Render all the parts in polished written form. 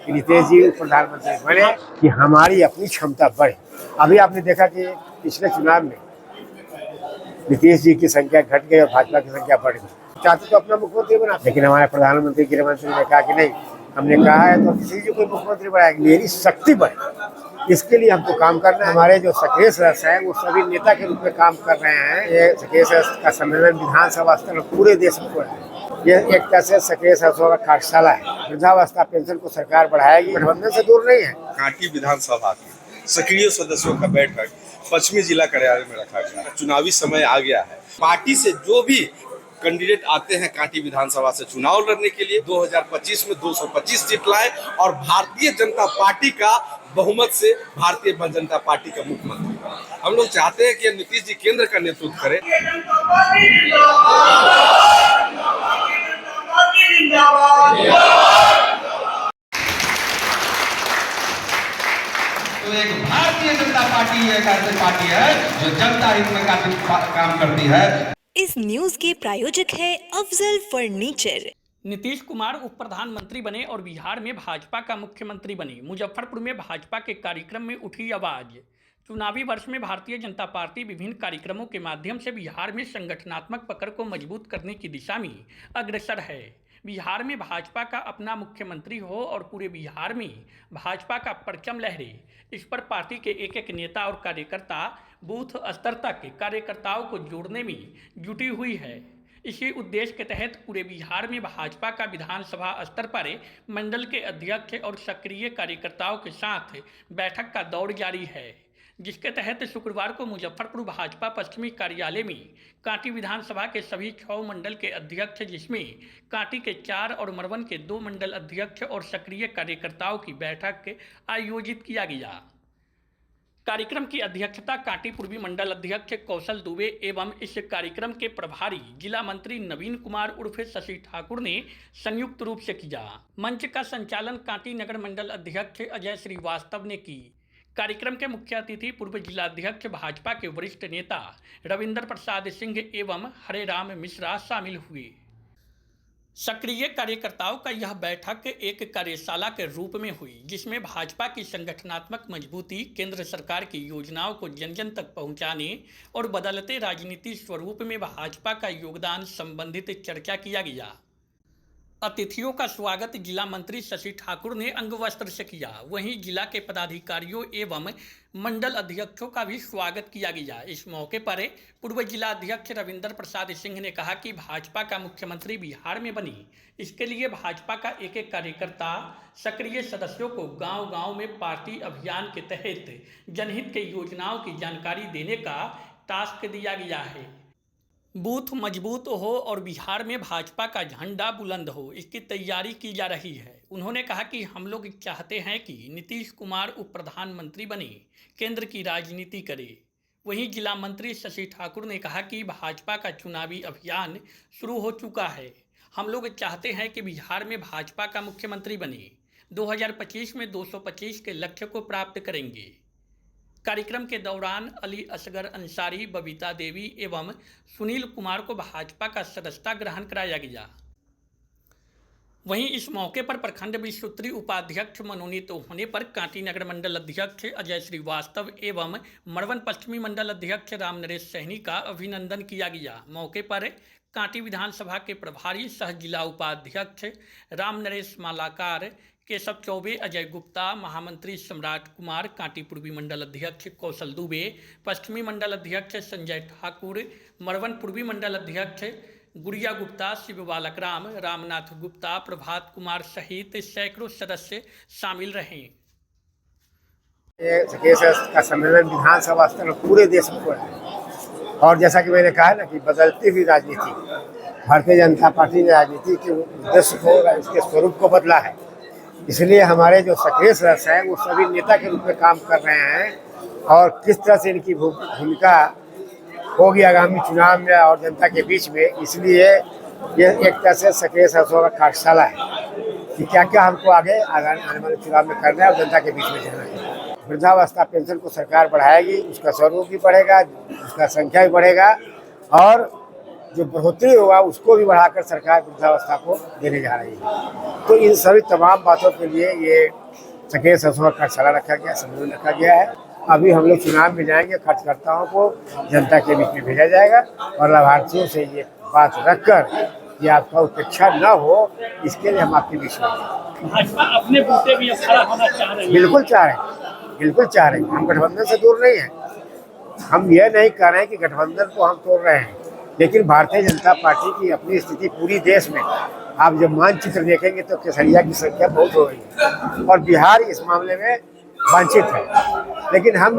कि नीतीश जी प्रधानमंत्री बने, कि हमारी अपनी क्षमता बढ़े। अभी आपने देखा कि पिछले चुनाव में नीतीश जी की संख्या घट गई और भाजपा की संख्या बढ़ गई। चाहते तो अपना मुख्यमंत्री बना, लेकिन हमारे प्रधानमंत्री गृह मंत्री ने कहा कि नहीं, हमने कहा है तो किसी जी को मुख्यमंत्री बनाएगी, मेरी शक्ति बढ़े, इसके लिए हमको काम करना है। हमारे जो सक्रिय सदस्य हैं वो सभी नेता के रूप में काम कर रहे हैं। ये सक्रिय सदस्य का सम्मेलन विधानसभा स्तर पर पूरे देश में हो रहा है। ये एक तरह से सक्रिय सदस्यों का कार्यशाला है। वृद्धावस्था पेंशन को सरकार बढ़ाएगी, गठबंधन से दूर नहीं है। कांटी विधानसभा की सक्रिय सदस्यों का बैठक पश्चिमी जिला कार्यालय में रखा गया। चुनावी समय आ गया है। पार्टी से जो भी कैंडिडेट आते हैं कांटी विधानसभा से चुनाव लड़ने के लिए 2025 में 225 सीट लाए और भारतीय जनता पार्टी का बहुमत से भारतीय जनता पार्टी का मुख्यमंत्री। हम लोग चाहते हैं कि नीतीश जी केंद्र का नेतृत्व करें। तो एक भारतीय जनता पार्टी एक ऐसी पार्टी है जो जनता हित में काम करती है। इस न्यूज के प्रायोजक है अफजल फर्नीचर। नीतीश कुमार उप प्रधानमंत्री बने और बिहार में भाजपा का मुख्यमंत्री बने। मुजफ्फरपुर में भाजपा के कार्यक्रम में उठी आवाज। चुनावी वर्ष में भारतीय जनता पार्टी विभिन्न कार्यक्रमों के माध्यम से बिहार में संगठनात्मक पकड़ को मजबूत करने की दिशा में अग्रसर है। बिहार में भाजपा का अपना मुख्यमंत्री हो और पूरे बिहार में भाजपा का परचम लहरे, इस पर पार्टी के एक एक नेता और कार्यकर्ता बूथ स्तर तक कार्यकर्ताओं को जोड़ने में जुटी हुई है। इसी उद्देश्य के तहत पूरे बिहार में भाजपा का विधानसभा स्तर पर मंडल के अध्यक्ष और सक्रिय कार्यकर्ताओं के साथ बैठक का दौर जारी है, जिसके तहत शुक्रवार को मुजफ्फरपुर भाजपा पश्चिमी कार्यालय में कांटी विधानसभा के सभी 6 मंडल के अध्यक्ष, जिसमें कांटी के 4 और मरवन के 2 मंडल अध्यक्ष और सक्रिय कार्यकर्ताओं की बैठक आयोजित किया गया। कार्यक्रम की अध्यक्षता कांटी पूर्वी मंडल अध्यक्ष कौशल दुबे एवं इस कार्यक्रम के प्रभारी जिला मंत्री नवीन कुमार उर्फ शशि ठाकुर ने संयुक्त रूप से किया। मंच का संचालन कांटी नगर मंडल अध्यक्ष अजय श्रीवास्तव ने की। कार्यक्रम के मुख्य अतिथि पूर्व जिलाध्यक्ष भाजपा के वरिष्ठ नेता रविंद्र प्रसाद सिंह एवं हरे राम मिश्रा शामिल हुए। सक्रिय कार्यकर्ताओं का यह बैठक एक कार्यशाला के रूप में हुई, जिसमें भाजपा की संगठनात्मक मजबूती, केंद्र सरकार की योजनाओं को जन जन तक पहुंचाने और बदलते राजनीतिक स्वरूप में भाजपा का योगदान संबंधित चर्चा किया गया। अतिथियों का स्वागत जिला मंत्री शशि ठाकुर ने अंगवस्त्र से किया। वहीं जिला के पदाधिकारियों एवं मंडल अध्यक्षों का भी स्वागत किया गया। इस मौके पर पूर्व जिला अध्यक्ष रविंद्र प्रसाद सिंह ने कहा कि भाजपा का मुख्यमंत्री बिहार में बनी, इसके लिए भाजपा का एक एक कार्यकर्ता सक्रिय सदस्यों को गांव-गांव में पार्टी अभियान के तहत जनहित के योजनाओं की जानकारी देने का टास्क दिया गया है। बूथ मजबूत हो और बिहार में भाजपा का झंडा बुलंद हो, इसकी तैयारी की जा रही है। उन्होंने कहा कि हम लोग चाहते हैं कि नीतीश कुमार उप प्रधानमंत्री बने, केंद्र की राजनीति करे। वहीं जिला मंत्री शशि ठाकुर ने कहा कि भाजपा का चुनावी अभियान शुरू हो चुका है। हम लोग चाहते हैं कि बिहार में भाजपा का मुख्यमंत्री बने। 2025 में 225 के लक्ष्य को प्राप्त करेंगे। कार्यक्रम के दौरान अली असगर अंसारी, बबीता देवी एवं सुनील कुमार को भाजपा का सदस्यता ग्रहण कराया गया। वहीं इस मौके पर प्रखंड विस्तृत उपाध्यक्ष मनोनीत होने पर कांटी नगर मंडल अध्यक्ष अजय श्रीवास्तव एवं मरवन पश्चिमी मंडल अध्यक्ष राम नरेश सैनी का अभिनंदन किया गया। मौके पर कांटी विधानसभा के प्रभारी सह जिला उपाध्यक्ष राम नरेश मालाकार, केशव चौबे, अजय गुप्ता, महामंत्री सम्राट कुमार, कांटी पूर्वी मंडल अध्यक्ष कौशल दुबे, पश्चिमी मंडल अध्यक्ष संजय ठाकुर, मरवन पूर्वी मंडल अध्यक्ष गुड़िया गुप्ता, शिव बालक राम, रामनाथ गुप्ता, प्रभात कुमार सहित सैकड़ों सदस्य शामिल रहे। का सम्मेलन विधानसभा स्तर पर पूरे देश में हो रहा है। और जैसा कि मैंने कहा ना कि बदलती हुई राजनीति, भारतीय जनता पार्टी ने राजनीति के उद्देश्य को, इसके स्वरूप को बदला है। इसलिए हमारे जो सक्रिय सदस्य हैं वो सभी नेता के रूप में काम कर रहे हैं और किस तरह से इनकी भूमिका होगी आगामी चुनाव में और जनता के बीच में, इसलिए ये एक तरह से सक्रिय सदस्यों का कार्यशाला है कि क्या क्या हमको आगे आने वाले चुनाव में करना है और जनता के बीच में जाना है। वृद्धावस्था पेंशन को सरकार बढ़ाएगी, उसका स्वरूप भी बढ़ेगा, उसका संख्या भी बढ़ेगा और जो बढ़ोतरी होगा उसको भी बढ़ाकर सरकार वृद्धावस्था को देने जा रही है। तो इन सभी तमाम बातों के लिए ये सक्रिय सदस्यों का कार्यशाला रखा गया, सम्मेलन रखा गया है। अभी हम लोग चुनाव में जाएंगे, खर्चकर्ताओं को जनता के बीच में भेजा जाएगा और लाभार्थियों से ये बात रखकर कि आपका उपेक्षा न हो, इसके लिए हम आपके बीच में भाजपा अपने बूते भी खड़ा होना चाह रही है। बिल्कुल चाह रहे हैं, बिल्कुल चाह रहे हैं। हम गठबंधन से दूर नहीं हैं। हम यह नहीं कह रहे हैं कि गठबंधन को हम तोड़ रहे हैं, लेकिन भारतीय जनता पार्टी की अपनी स्थिति पूरी देश में आप जब मानचित्र देखेंगे तो केसरिया की संख्या बहुत हो रही है और बिहार इस मामले में वांछित है। लेकिन हम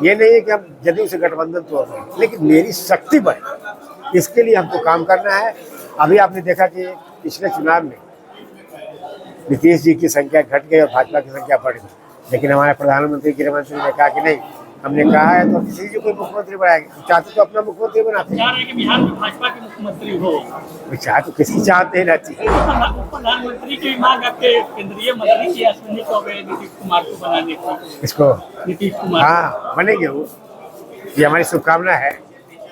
ये नहीं है कि हम जदयू से गठबंधन तोड़ रहे हैं, लेकिन मेरी शक्ति बढ़े, इसके लिए हमको काम करना है। अभी आपने देखा कि पिछले चुनाव में नीतीश जी की संख्या घट गई और भाजपा की संख्या बढ़ गई, लेकिन हमारे प्रधानमंत्री गृहमंत्री ने कहा कि नहीं, हमने कहा है तो किसी जी को मुख्यमंत्री बनाएंगे। चाहते तो अपना मुख्यमंत्री बनाते चाह रहे हैं कि बिहार में भाजपा के मुख्यमंत्री हो। चाह तो किसकी चाहते ही रहती है। प्रधानमंत्री की मांग आपके केंद्रीय मंत्री की अश्विनी चौबे नीतीश कुमार को बनाने की। इसको नीतीश कुमार हाँ बनेंगे वो, ये हमारी शुभकामना है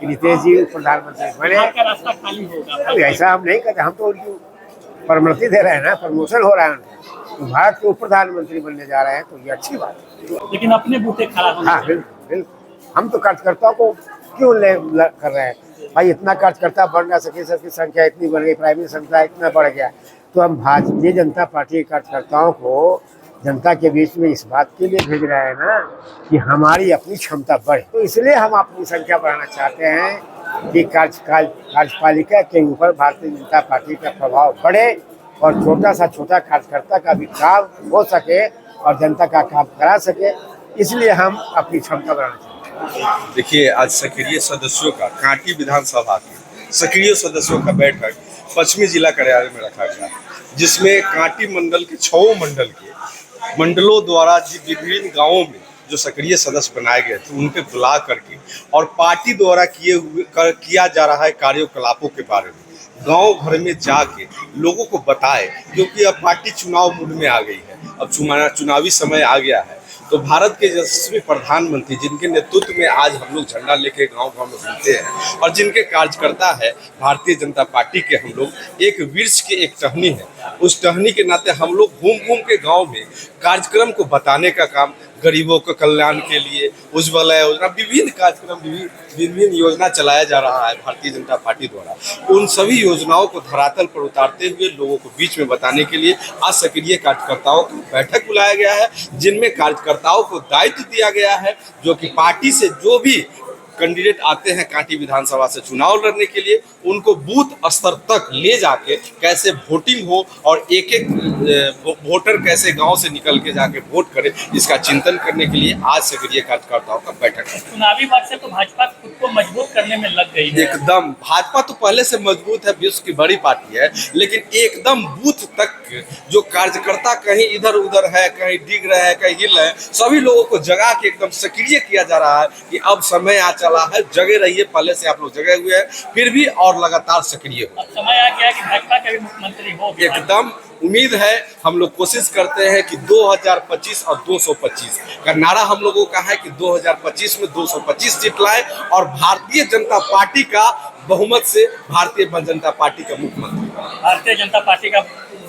कि नीतीश जी प्रधानमंत्री बने। का रास्ता खाली होगा। अब ऐसा हम नहीं कहते, हम तो उनकी प्रमोशन दे रहे हैं ना, प्रमोशन हो रहा है उनका। तो भारत के उप प्रधानमंत्री बनने जा रहे हैं तो ये अच्छी बात है। लेकिन अपने बूते खड़ा होना। हाँ बिल्कुल बिल्कुल। हम तो कार्यकर्ताओं को क्यों कर रहे हैं भाई, इतना कार्यकर्ता बढ़ गया, सखी की संख्या इतनी बढ़ गई, प्राइमरी संख्या इतना बढ़ गया, तो हम भारतीय जनता पार्टी के कार्यकर्ताओं को जनता के बीच में इस बात के लिए भेज रहे हैं ना कि हमारी अपनी क्षमता बढ़े। तो इसलिए हम अपनी संख्या बढ़ाना चाहते हैं कि कार्यपालिका के ऊपर भारतीय जनता पार्टी का प्रभाव बढ़े और छोटा सा छोटा कार्यकर्ता का भी काम हो सके और जनता का काम करा सके, इसलिए हम अपनी क्षमता बढ़ाना चाहते हैं। देखिए, आज सक्रिय सदस्यों का कांटी विधानसभा के सक्रिय सदस्यों का बैठक पश्चिमी जिला कार्यालय में रखा गया, जिसमें कांटी मंडल के 6 मंडल के मंडलों द्वारा विभिन्न गांवों में जो सक्रिय सदस्य बनाए गए थे उनके बुला करके और पार्टी द्वारा किया जा रहा है कार्यकलापों के बारे में गांव भर में जाके लोगों को बताए, क्योंकि अब पार्टी चुनाव मूड में आ गई है। अब चुनावी समय आ गया है, तो भारत के यशस्वी प्रधानमंत्री जिनके नेतृत्व में आज हम लोग झंडा लेके गांव-गांव में घूमते हैं और जिनके कार्यकर्ता है भारतीय जनता पार्टी के, हम लोग एक वृक्ष के एक टहनी है, उस टहनी के नाते हम लोग घूम के गांव में कार्यक्रम को बताने का काम, गरीबों के कल्याण के लिए उज्ज्वला योजना, विभिन्न कार्यक्रम, विभिन्न योजना चलाया जा रहा है भारतीय जनता पार्टी द्वारा। उन सभी योजनाओं को धरातल पर उतारते हुए लोगों को बीच में बताने के लिए आज सक्रिय कार्यकर्ताओं की बैठक बुलाया गया है, जिनमें कार्यकर्ताओं को दायित्व दिया गया है जो कि पार्टी से जो भी कैंडिडेट आते हैं कांटी विधानसभा से चुनाव लड़ने के लिए, उनको बूथ स्तर तक ले जाके कैसे वोटिंग हो और एक वोटर कैसे गांव से निकल के जाके वोट करे, इसका चिंतन करने के लिए आज सक्रिय कार्यकर्ताओं का बैठक है। चुनावी वर्ष से तो भाजपा खुद को मजबूत करने में लग गई है। एकदम, भाजपा तो पहले से मजबूत है, विश्व की बड़ी पार्टी है, लेकिन एकदम बूथ तक जो कार्यकर्ता कहीं इधर उधर है, कहीं डिग रहे हैं, कहीं हिल रहे हैं, सभी लोगों को जगा के एकदम सक्रिय किया जा रहा है कि अब समय आ चला है, जगे रहिए, पहले से आप लोग जगे हुए हैं, फिर भी और लगातार सक्रिय हो। अब समय आ गया कि भाजपा के भी मुख्यमंत्री हो। एकदम उम्मीद है, हम लोग कोशिश करते हैं कि 2025 और 225 का नारा हम लोगों का है कि 2025 में 225 जीत लाए और भारतीय जनता पार्टी का बहुमत से भारतीय जनता पार्टी का मुख्यमंत्री, भारतीय जनता पार्टी का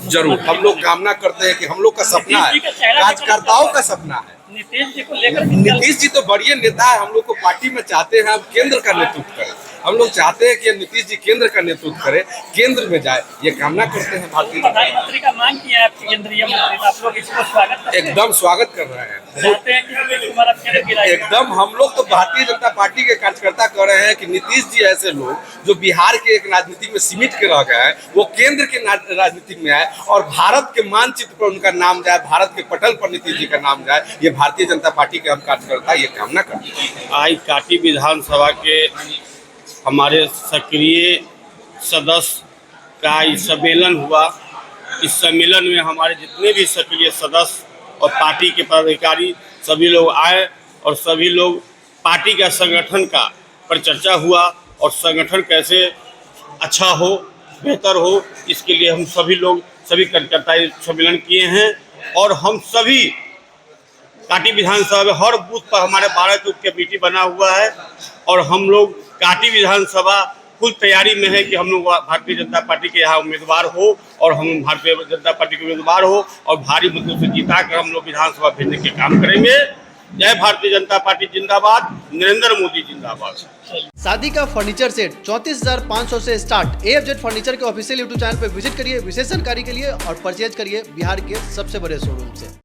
जरूर हम लोग कामना करते हैं कि हम लोग का सपना है, कार्यकर्ताओं का सपना है। नीतीश जी को लेकर नीतीश जी तो बढ़िया नेता है, हम लोग को पार्टी में चाहते हैं अब केंद्र का नेतृत्व करें, हम लोग चाहते हैं कि नीतीश जी केंद्र का नेतृत्व करें, केंद्र में जाए, ये कामना करते हैं। भारतीय प्रधानमंत्री का मांग किया है आपके केंद्रीय मंत्री, आप लोग इसको स्वागत करते हैं? एकदम स्वागत कर रहे हैं, चाहते हैं कि नीतीश कुमार अब केंद्र की राजनीति- एकदम हम लोग तो भारतीय जनता पार्टी के कार्यकर्ता कह रहे हैं कि नीतीश जी ऐसे लोग जो बिहार के एक राजनीति में सीमित के रह गए हैं, वो केंद्र के राजनीति में आए और भारत के मानचित्र पर उनका नाम जाए, भारत के पटल पर नीतीश जी का नाम जाए, ये भारतीय जनता पार्टी के हम कार्यकर्ता ये कामना करते हैं। आज कांटी विधानसभा के हमारे सक्रिय सदस्य का इस सम्मेलन हुआ। इस सम्मेलन में हमारे जितने भी सक्रिय सदस्य और पार्टी के पदाधिकारी सभी लोग आए और सभी लोग पार्टी का संगठन का पर चर्चा हुआ और संगठन कैसे अच्छा हो, बेहतर हो, इसके लिए हम सभी लोग सभी कार्यकर्ता सम्मेलन किए हैं और हम सभी कांटी विधानसभा में हर बूथ पर हमारे 12 ग्रुप कमेटी बना हुआ है और हम लोग कांटी विधानसभा फुल तैयारी में है कि हम लोग भारतीय जनता पार्टी के यहाँ उम्मीदवार हो और हम भारतीय जनता पार्टी के उम्मीदवार हो और भारी मतों से जीता कर हम लोग विधानसभा भेजने के काम करेंगे। जय भारतीय जनता पार्टी जिंदाबाद, नरेंद्र मोदी जिंदाबाद। शादी का फर्नीचर सेट 34,500 से स्टार्ट। AFZ फर्नीचर के ऑफिशियल यूट्यूब चैनल पर विजिट करिए विशेष जानकारी के लिए और परचेज करिए बिहार के सबसे बड़े शोरूम से।